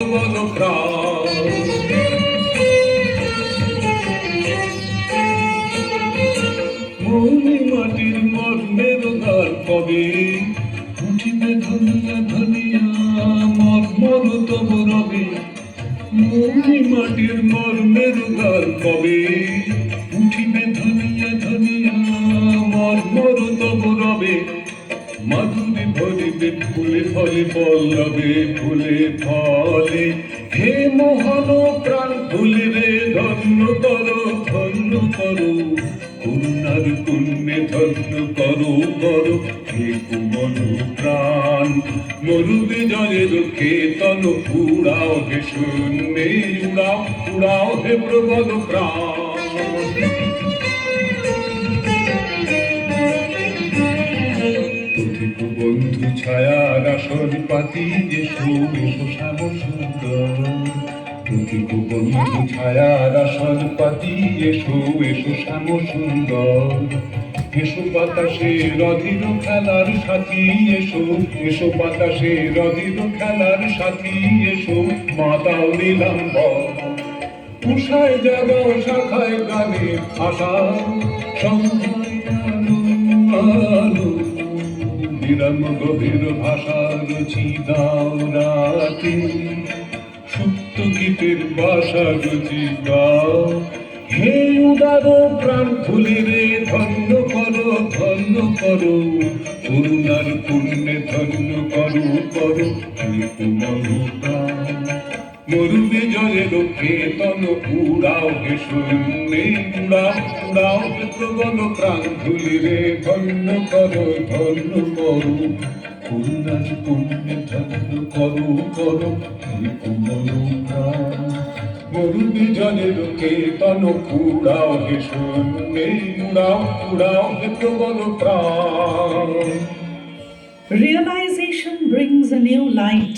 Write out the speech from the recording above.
মৌলি মাটির মর্মের গান কবে উঠিবে ধনিয়া ধনিয়া মর্মর তব রবে। মৌলি মাটির মর্মের গান কবে উঠিবে ধনিয়া ধনিয়া মর্মর তব রবে। মাধুরী ভরিবে ফুলে ফলে পল্লবে ফুলে ফলে। হে মোহন প্রাণ ফুলে রে ধন্য করো ধন্য করো করুণার পুণ্যে ধন্য করো করো। হে কুমল প্রাণ মরুবে জলের খেতন উড়াও হে শূন্যে উড়াও উড়াও হে প্রবল প্রাণ। বন্ধু ছায়ার আসন পাতি এসো এসো শ্যাম সুন্দর। প্রতীক বন্ধু ছায়ার আসন পাতি এসো এসো শ্যাম সুন্দর। এসো বাতাসে রধির খেলার সাথী এসো এসো বাতাসে রধির খেলার সাথী এসো মাতাও নীলাম্বর। উষায় জাগাও শাখায় গানে আশা সন্ধ্যায় আলো বিরাম গভীর ভাষার রুচি দাও রাতে সুপ্ত গীতের বাসা রুচি গাও। হে উদার প্রাণ ফুলে রে ধন্য করো ধন্য করো করুণার পুণ্যে ধন্য করো করো। হে কুমল প্রাণ মরুবে জলের খেতন উড়াও হে শূন্যে উড়াও উড়াও হে প্রবল প্রাণ ধুলি রে ধন্য করো ধন্য করো করুণার পুণ্যে ধন্য করো করো। হে কুমল প্রাণ মরুবে জলের খেতন উড়াও হে শূন্যে উড়াও উড়াও হে প্রবল প্রাণ। Realization brings a new light